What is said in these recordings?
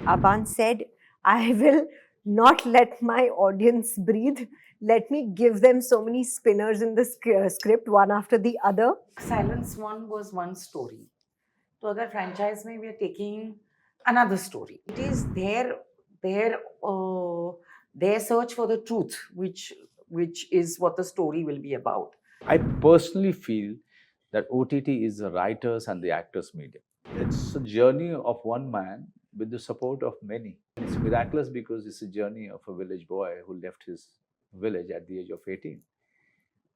Aban said, I will not let my audience breathe. Let me give them so many spinners in the script, one after the other. Silence One was one story. तो अगर franchise में we are taking another story. It is their search for the truth, which is what the story will be about. I personally feel that OTT is the writers and the actors' medium. It's a journey of one man with the support of many. It's miraculous because it's a journey of a village boy who left his village at the age of 18.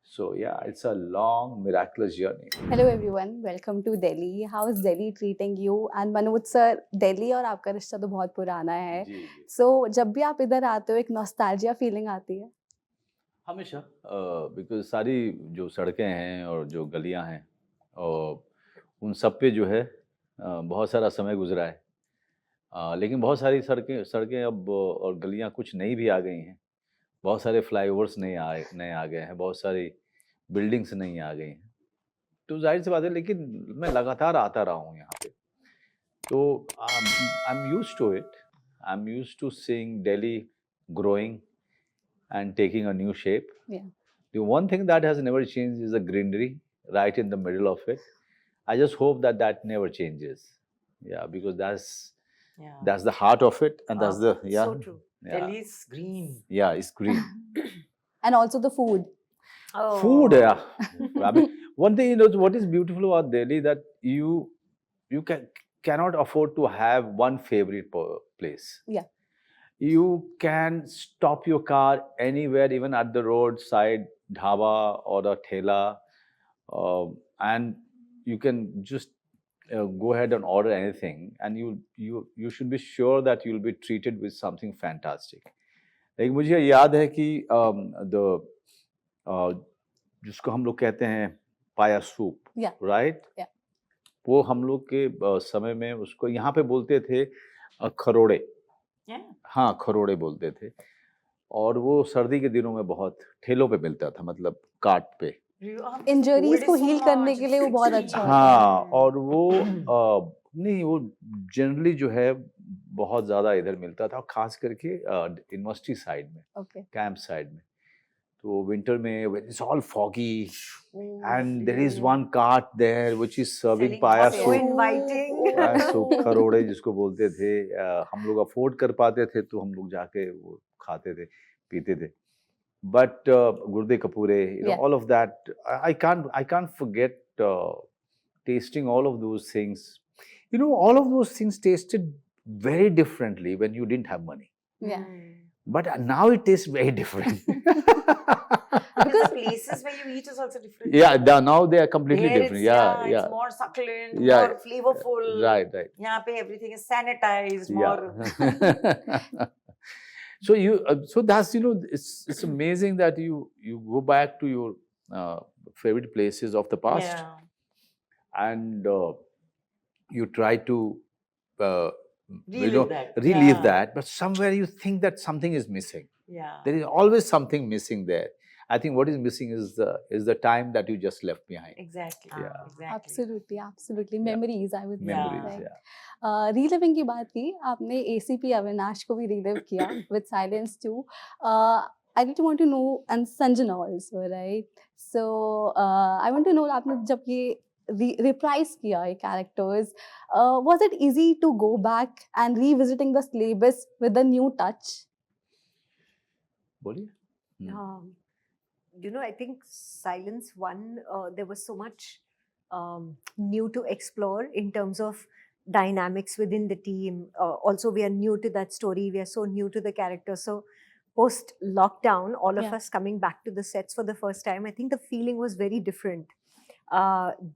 So yeah, it's a long, miraculous journey. Hello everyone, welcome to Delhi. How is Delhi treating you? And Manoj sir, Delhi और आपका रिश्ता तो बहुत पुराना है. जी, जी. So जब भी आप इधर आते हो एक नॉस्टैल्जिया फीलिंग आती है. हमेशा बिकॉज सारी जो सड़कें हैं और जो गलियां हैं और उन सब पे जो है बहुत सारा समय गुजरा है. लेकिन बहुत सारी सड़कें अब और गलियां कुछ नई भी आ गई हैं. बहुत सारे फ्लाईओवर्स नए आ गए हैं. बहुत सारी बिल्डिंग्स नई आ गई हैं. तो जाहिर सी बात है, लेकिन मैं लगातार आता रहा हूँ यहाँ पे. तो I am used to it. I am used to seeing Delhi growing and taking a new shape. Yeah. The one thing that has never changed is the greenery right in the middle of it. I just hope that that never changes. Yeah, because that's the heart of it, and that's the So true. Yeah. Delhi is green. Yeah, it's green. And also the food. Oh. Food, yeah. I mean, one thing, what is beautiful about Delhi that you cannot afford to have one favorite place. Yeah. You can stop your car anywhere, even at the roadside dhaba or a thela, and you can just go ahead and order anything, and you should be sure that you'll be treated with something fantastic. Like मुझे याद है कि जिसको हम लोग कहते हैं पाया सूप, Yeah. right? Yeah. वो हम लोग के समय में उसको यहाँ पे बोलते थे खरोड़े. हाँ, खरोड़े बोलते थे. और वो सर्दी के दिनों में बहुत ठेलों पे मिलता था, मतलब काट पे. इंजरीज को हील करने के लिए वो बहुत अच्छा होता है. हाँ, और वो नहीं, वो जनरली जो है बहुत ज़्यादा इधर मिलता था, खास करके यूनिवर्सिटी साइड में, Okay. कैंप साइड में. तो विंटर में when it's all foggy and there is one cart there which is serving पाया So सूप. inviting. पाया सूप खरोड़े जिसको बोलते थे. हम लोग अफोर्ड कर पाते थे तो हम लोग जाके वो खाते थे, पीते थे. But गुर्दे कपूरे, Yeah. all of that, I can't forget tasting all of those things. All of those things tasted very differently when you didn't have money. Yeah. But now it tastes very different. Because the places where you eat is also different. Yeah, now they are completely There different. it's, Yeah. It's more succulent, Yeah. more flavorful. Right. यहाँ पे everything is sanitized, more. Yeah. So that's it's amazing that you go back to your favorite places of the past. Yeah. And you try to Relive that. relive Yeah. that, but somewhere you think that something is missing. Yeah. There is always something missing there. I think what is missing is the time that you just left behind. Exactly. Yeah. Exactly. Absolutely. Memories, I would say. Memories, right? yeah. Reliving की बात की आपने. ACP Avinash को भी relive किया with Silence 2. I really want to know, and Sanjana also, right? So I want to know, आपने जब ये reprise किया ये characters, was it easy to go back and revisiting the syllabus with a new touch? बोलिए. I think Silence 1, there was so much new to explore in terms of dynamics within the team. Also, we are new to that story. We are so new to the character. So, post lockdown, all of Yeah. us coming back to the sets for the first time, I think the feeling was very different.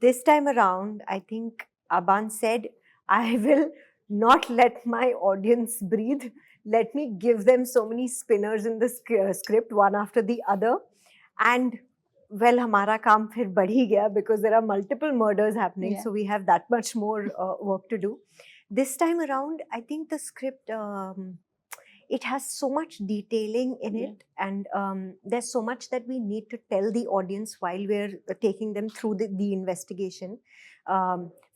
This time around, I think Aban said, I will not let my audience breathe. Let me give them so many spinners in the script, one after the other. And well, हमारा काम फिर बढ़ ही गया because there are multiple murders happening. Yeah. So we have that much more work to do. This time around, I think the script, it has so much detailing in it, and there's so much that we need to tell the audience while we're taking them through the investigation.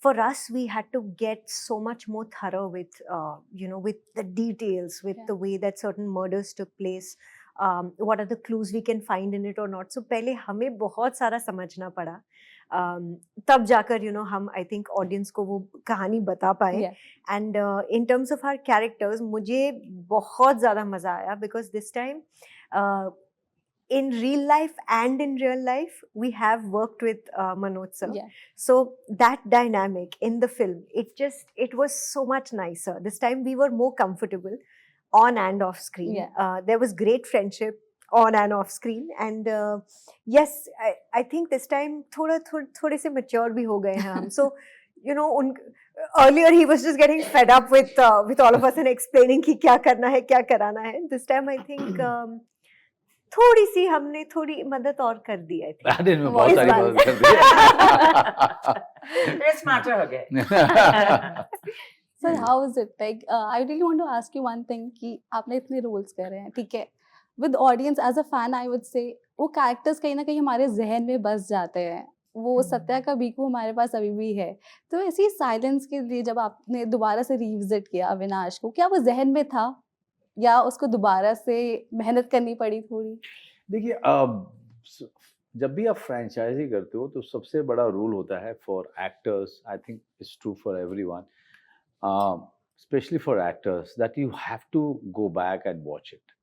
for us we had to get so much more thorough with with the details, with Yeah. the way that certain murders took place, what are the clues we can find in it or not. So पहले हमें बहुत सारा समझना पड़ा, तब जाकर हम I think audience को वो कहानी बता पाए. Yeah. And in terms of our characters मुझे बहुत ज़्यादा मज़ा आया, because this time in real life and in real life we have worked with Manoj sir. Yeah. So that dynamic in the film, it was so much nicer. This time we were more comfortable on and off screen. Yeah. There was great friendship on and off screen, and yes, I think this time थोड़े से mature भी हो गए हैं हम. So earlier he was just getting fed up with all of us and explaining कि क्या करना है क्या कराना है. This time I think थोड़ी सी हमने थोड़ी मदद और कर दी है. दिन में बहुत इस सारी बार. मदद कर दी. स्मार्टर हो गए. Sir, how is it? Like, I really want to ask you one thing कि आपने इतने roles कर रहे हैं, ठीक है? With audience as a fan, I would say वो characters कहीं ना कहीं हमारे जहन में बस जाते हैं. वो सत्या का बीकू हमारे पास अभी भी है. तो ऐसी साइलेंस के लिए जब आपने दोबारा से रिविजिट किया अविनाश को, क्या वो जहन में था या उसको दोबारा से मेहनत करनी पड़ी थोड़ी? देखिए, जब भी आप फ्रेंचाइजी करते हो तो सबसे बड़ा रूल होता है for actors, I think it's true for everyone, especially for actors, that you have to go back and watch it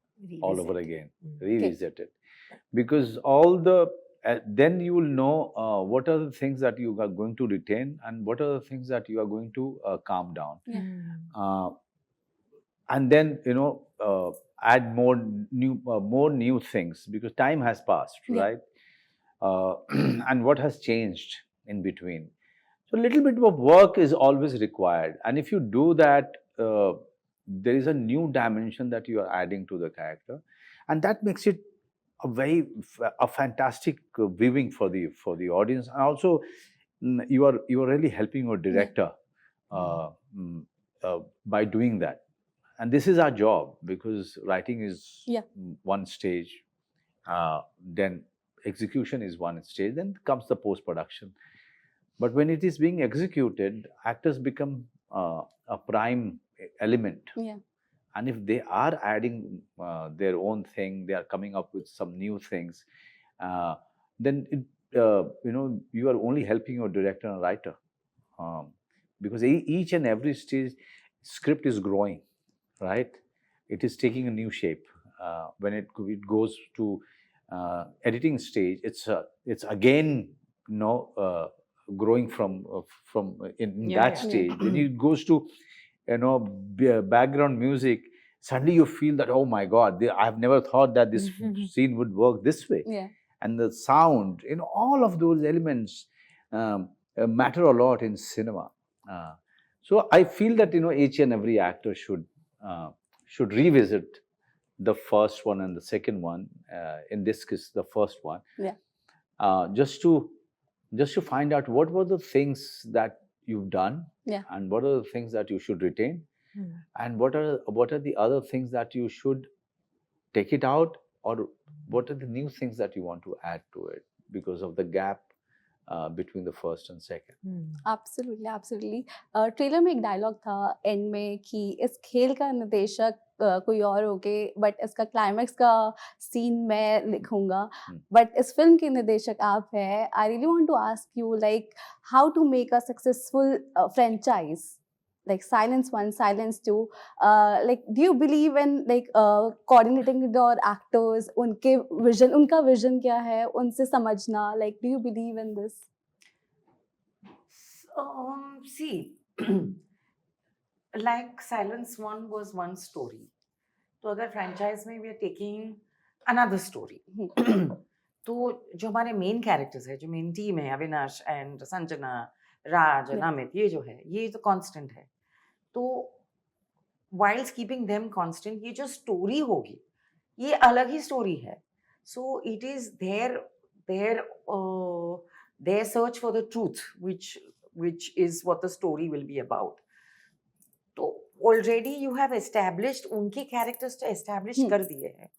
all over again, revisit it, because all the then you will know what are the things that you are going to retain and what are the things that you are going to calm down. Yeah. And then add more new things, because time has passed, Yeah. right? And what has changed in between. So a little bit of work is always required, and if you do that, there is a new dimension that you are adding to the character, and that makes it a fantastic viewing for the audience, and also you are really helping your director by doing that. And this is our job, because writing is one stage, then execution is one stage, then comes the post-production. But when it is being executed, actors become a prime element. Yeah. And if they are adding their own thing, they are coming up with some new things, then you are only helping your director and writer, because each and every stage script is growing, right? It is taking a new shape. When it goes to editing stage, it's again growing from that stage. Then it goes to background music. Suddenly you feel that, oh my God, I've never thought that this scene would work this way. Yeah. And the sound, all of those elements matter a lot in cinema. So I feel that each and every actor should revisit the first one and the second one. In this case, the first one. Yeah. Just to find out what were the things that you've done, and what are the things that you should retain, and what are the other things that you should take it out, or what are the new things that you want to add to it because of the gap between the first and second. Absolutely. Trailer में एक dialogue था and में कि इस खेल का निर्देशक कोई और होगे, बट इसका क्लाइमैक्स का सीन मैं लिखूंगा, बट इस फिल्म के निर्देशक आप हैं. I really want to ask you like how to make a successful franchise like Silence 1, Silence 2, like do you believe in like coordinating with your actors, उनका vision क्या है, उनसे समझना, like do you believe in this? See, like Silence 1 was one story. तो अगर franchise में we are taking another story. तो जो हमारे main characters है, जो main team है, Avinash and Sanjana, Raj and Amit, ये जो है, ये तो constant है. तो whilst keeping them constant, ये जो story होगी, ये अलग ही story है. So it is their search for the truth, which is what the story will be about. तो already you have established, उनके characters तो establish कर दिए हैं.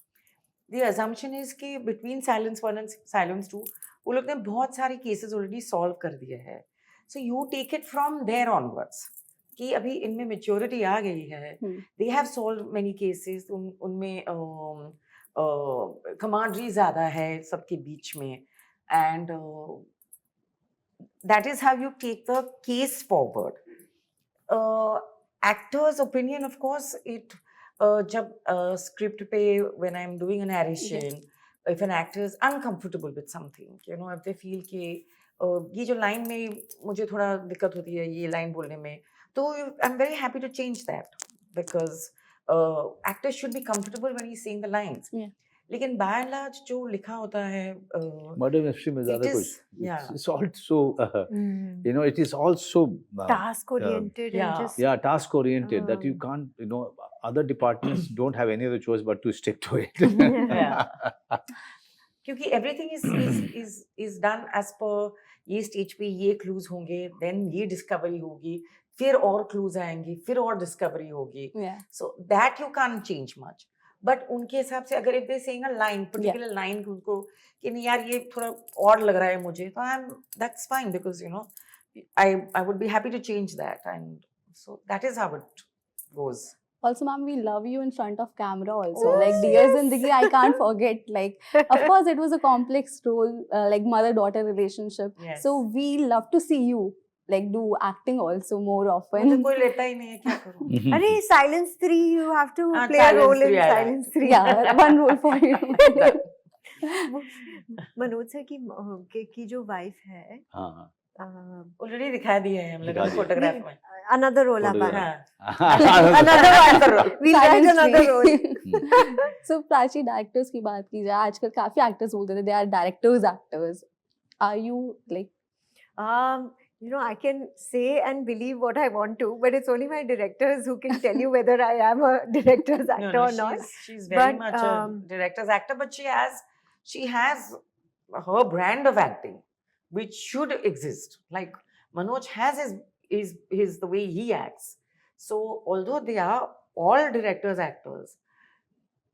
The assumption is कि between Silence 1 and Silence 2, वो लोग ने बहुत सारे cases already solve कर दिए हैं. So you take it from there onwards. कि अभी इनमें maturity आ गई है. They have solved many cases. उनमें camaraderie ज़्यादा है सबके बीच में, and that is how you take the case forward. Actor's opinion, of course, it जब script पे when I'm doing a narration, if an actor is uncomfortable with something, you know, if they feel कि ये जो line में मुझे थोड़ा दिक्कत होती है ये line बोलने में, तो I'm very happy to change that, because actors should be comfortable when he's saying the lines. Yeah. लेकिन by and large जो लिखा होता है मर्डर मिस्ट्री में ज़्यादा it कुछ is, yeah. it's also you know, it is also Task oriented yeah. and just yeah, task oriented, that you can't, you know, other departments don't have any other choice but to stick to it. Yeah. क्योंकि everything is done as per ये stage पे ये clues होंगे, then ये discovery होगी, फिर और clues आएंगी, फिर और discovery होगी. Yeah. So that you can't change much. But उनके हिसाब से अगर if they saying a line, particular line उनको कि नहीं यार ये थोड़ा odd लग रहा है मुझे, तो that's fine, because you know I would be happy to change that, and so that is how it goes. Also, ma'am, we love you in front of camera also. Oh, Like, Dear yes. Zindagi, I can't forget. Like, of course, it was a complex role, like mother-daughter relationship. Yes. So, we love to see you, like, do acting also more मुझे often. कोई लेता ही नहीं है, क्या करूँ? अरे Silence 3 you have to हाँ, play a Silence role in 3 आया है. Silence 3. Yeah, one role for you. Manoj sir की जो वाइफ है हाँ ऑलरेडी दिखा दिया है हम लोगों दिखा ने दिया. फोटोग्राफ में. another role Photograph. Aban. हाँ. another role we'll write Silence another free. role. So, Prachi, directors की बात की जाए, आजकल काफी actors बोलते थे they are actors. Are you like? You know, I can say and believe what I want to, but it's only my directors who can tell you whether I am a director's actor No, or not. she's very But, much a director's actor, but she has her brand of acting, which should exist. Like Manoj has his the way he acts. So although they are all directors actors,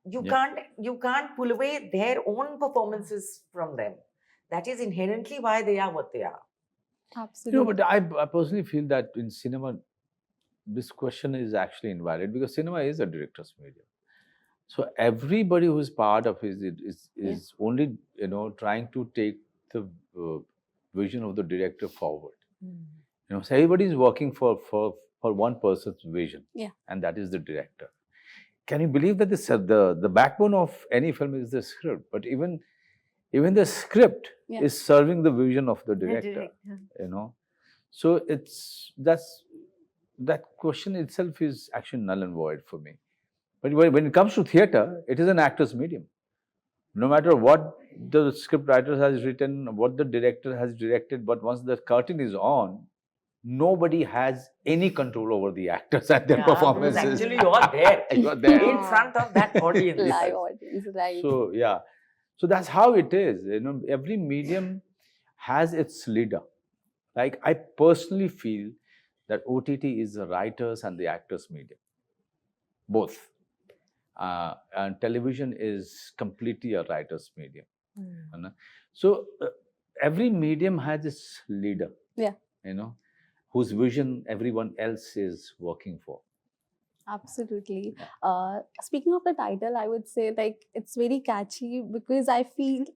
you can't pull away their own performances from them. That is inherently why they are what they are. Absolutely. No, but I personally feel that in cinema, this question is actually invalid, because cinema is a director's medium. So everybody who is part of it is only, you know, trying to take the vision of the director forward. You know, so everybody is working for one person's vision, and that is the director. Can you believe that the backbone of any film is the script? But even the script is serving the vision of the director. You know, so that question itself is actually null and void for me. But when it comes to theatre, it is an actor's medium. No matter what the script writer has written, what the director has directed, but once the curtain is on, nobody has any control over the actors and their performances. Actually, you are there. You are there in front of that audience. Live audience, right? So yeah, so that's how it is. You know, every medium has its leader. Like I personally feel that OTT is the writers and the actors' medium, both. And television is completely a writer's medium. So every medium has its leader. Yeah. You know, whose vision everyone else is working for. Absolutely. Speaking of the title, I would say like it's very catchy because I feel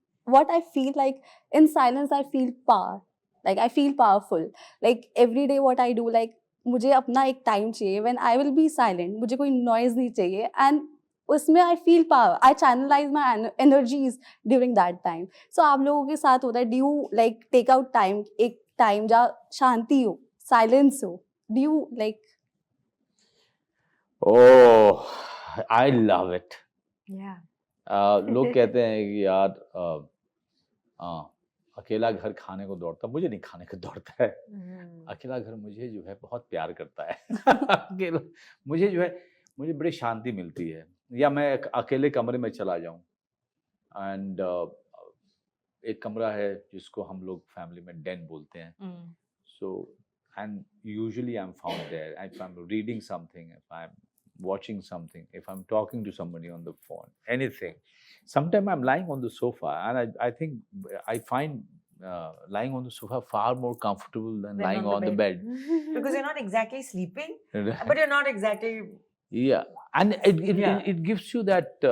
like in silence I feel power. Like I feel powerful. Like every day what I do, like मुझे अपना एक time चाहिए when I will be silent. मुझे कोई noise नहीं चाहिए and उसमें I feel power. I channelize my energies during that time. So आप लोगों के साथ होता है, do you like take out time, एक time जहाँ शांति हो, silence हो? Do you like? Oh, I love it. Yeah. लोग कहते हैं कि यार अकेला घर खाने को दौड़ता, मुझे नहीं खाने को दौड़ता है. अकेला घर मुझे जो है बहुत प्यार करता है. अकेला मुझे जो है मुझे बड़ी शांति मिलती है. या मैं अकेले कमरे में चला जाऊं एंड एक कमरा है जिसको हम लोग फैमिली में den बोलते हैं. So and usually I'm found there. If I'm reading something, if I'm watching something, if I'm talking to somebody on the phone, anything. Sometimes I'm lying on the sofa and I think I find lying on the sofa far more comfortable than Than lying on on the the bed. Because you're not exactly sleeping, but you're not exactly. Yeah, and Yeah. it gives you that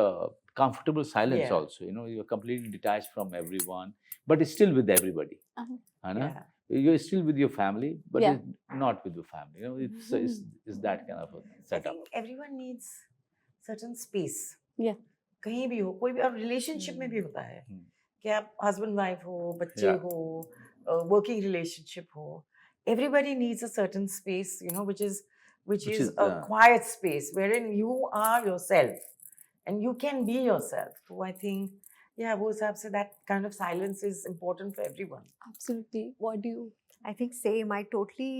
comfortable silence Yeah. also. You know, you're completely detached from everyone, but it's still with everybody. Uh-huh. है ना? Yeah. You're still with your family, but Yeah. it's not with your family. You know, it's that kind of a I setup. think everyone needs certain space. Yeah. कहीं भी हो, कोई भी, और relationship में भी होता है हम्म। कि आप हस्बैंड वाइफ हो, बच्चे Yeah. हो, वर्किंग रिलेशनशिप हो, everybody needs a certain space, you know, which Which is is, a quiet space wherein you are yourself and you can be yourself. So I think, yeah, वो हिसाब से that kind of silence is important for everyone. Absolutely. What do you? I think same. I totally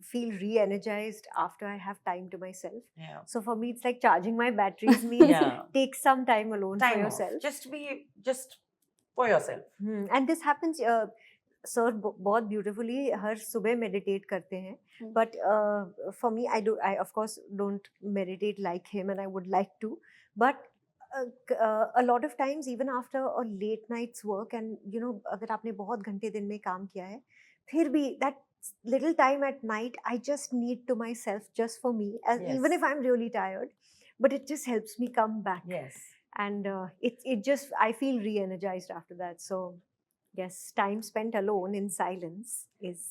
feel re-energized after I have time to myself. Yeah. So for me, it's like charging my batteries means Yeah. take some time alone for Time off. yourself. Just for yourself. And this happens. Sir बहुत beautifully हर सुबह meditate करते हैं. But for me, I of course don't meditate like him, and I would like to. But a lot of times, even after a late night's work, and you know, अगर आपने बहुत घंटे दिन में काम किया है, फिर भी that little time at night, I just need to myself, just for me, as even Yes. if I'm really tired, but it just helps me come back. Yes. And it just, I feel re-energized after that. So yes, time spent alone in silence is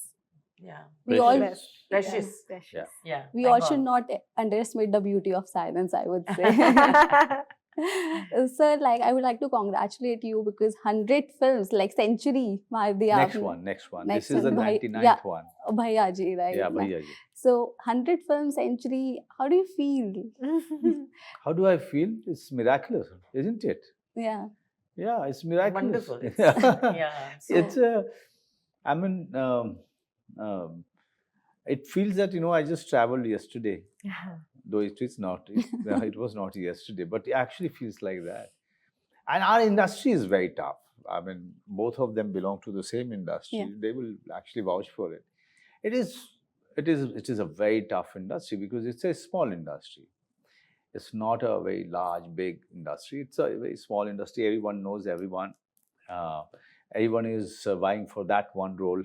Yeah. We all Precious. Precious. yes, precious. Yeah. Yeah. we thank all should God. not underestimate the beauty of silence, I would say. Sir, like I would like to congratulate you because 100 films, like century, Next one. Next This is the one. 99th Yeah. one. Bhaiya ji, right? Yeah, Bhaiya ji. So 100 film century, how do you feel? How do I feel? It's miraculous, isn't it? Yeah. Yeah, it's miraculous. Wonderful. It's, yeah. So, It's I mean, it feels that, you know, I just traveled yesterday, though it is not. It was not yesterday, but it actually feels like that. And our industry is very tough. I mean, both of them belong to the same industry. Yeah. They will actually vouch for it. It is a very tough industry because it's a small industry. It's not a very large, big industry. It's a very small industry. Everyone knows everyone. Everyone is vying for that one role.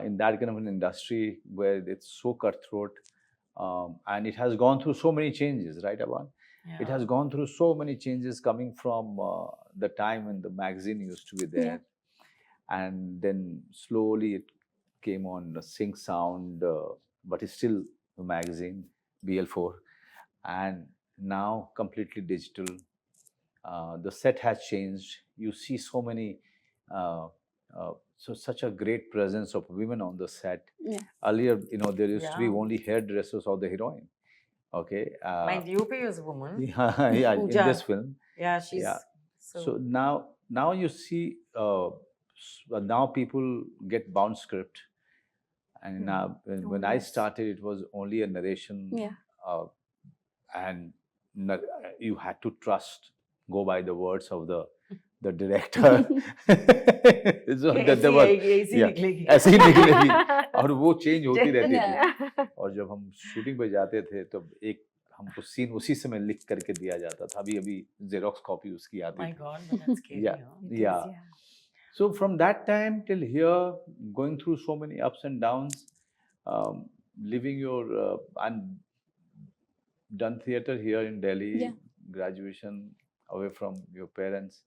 In that kind of an industry where it's so cutthroat, and it has gone through so many changes, right, Aban? yeah. It has gone through so many changes coming from the time when the magazine used to be there. And then slowly it came on the sync sound, but it's still a magazine, BL4. And now completely digital. The set has changed. You see so many, such a great presence of women on the set. Yeah. Earlier, you know, there used to be Yeah. only hairdressers or the heroine. Okay. My DOP is a woman. Yeah, in Pooja. this film. Yeah, she's Yeah. so, So now you see, now people get bound script, and now when I yes. started, it was only a narration, Yeah. and you had to go by the words of the director. So there was ऐसी yeah. निकलेगी. ऐसे ही निकलेगी और वो change होती रहती थी। Yeah. और जब हम शूटिंग पे जाते थे तो एक हमको सीन उसी समय लिख करके दिया जाता था। अभी जेरोक्स कॉपी उसकी आती My थी। God, but that's scary. Yeah. huh? It is, Yeah. So from that time till here, going through so many ups and downs, living your and done theater here in Delhi, Yeah. graduation away from your parents.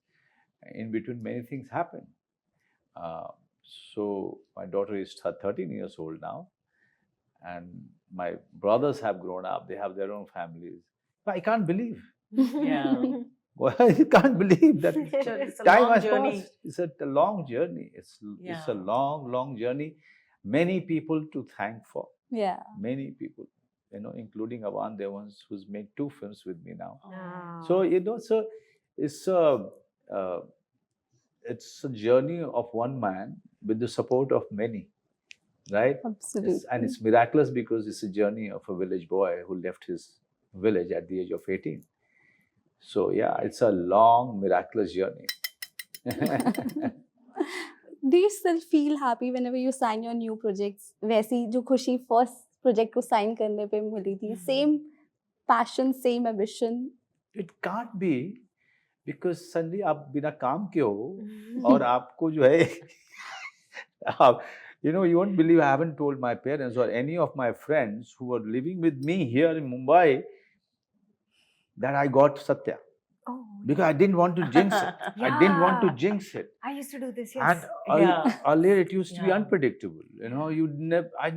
In between, many things happen. So my daughter is 13 years old now, and my brothers have grown up. They have their own families. I can't believe. Yeah. Well, I can't believe that It's a time long has journey. passed. It's a long journey. It's Yeah. a long journey. Many people to thank for. Yeah. Many people, you know, including Aban Deohans, who's made 2 films with me now. Ah. So you know, so it's a journey of one man with the support of many, right? Absolutely. And it's miraculous because it's a journey of a village boy who left his village at the age of 18. So yeah, it's a long, miraculous journey. Do you still feel happy whenever you sign your new projects? वैसी जो खुशी first project को sign करने पे मिली थी, same passion, same ambition. It can't be, because suddenly आप बिना काम के हो और आपको जो है आप you know, you won't believe I haven't told my parents or any of my friends who were living with me here in Mumbai that I got Satya. Oh, Because I didn't want to jinx it. I didn't want to Yeah. jinx it. I used to do this, And yes. Yeah. earlier it used to be Yeah. unpredictable. You know, I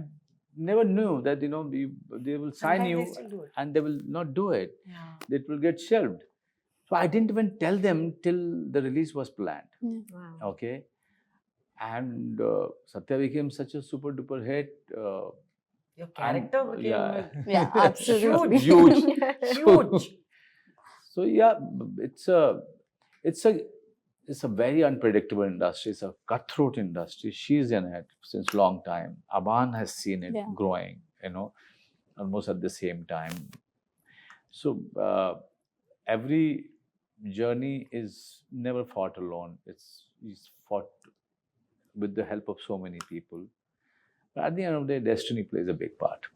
never knew that, you know, they will sign Sometimes you they still do it. and they will not do it. Yeah. It will get shelved. So I didn't even tell them till the release was planned. Wow. Okay. And Satya became such a super duper hit. Your character became yeah. Yeah, absolutely. Huge. huge. So yeah, it's a very unpredictable industry. It's a cutthroat industry. She's in it since long time. Aban has seen it Yeah. growing, you know, almost at the same time. So every journey is never fought alone. It's fought with the help of so many people. But at the end of the day, destiny plays a big part.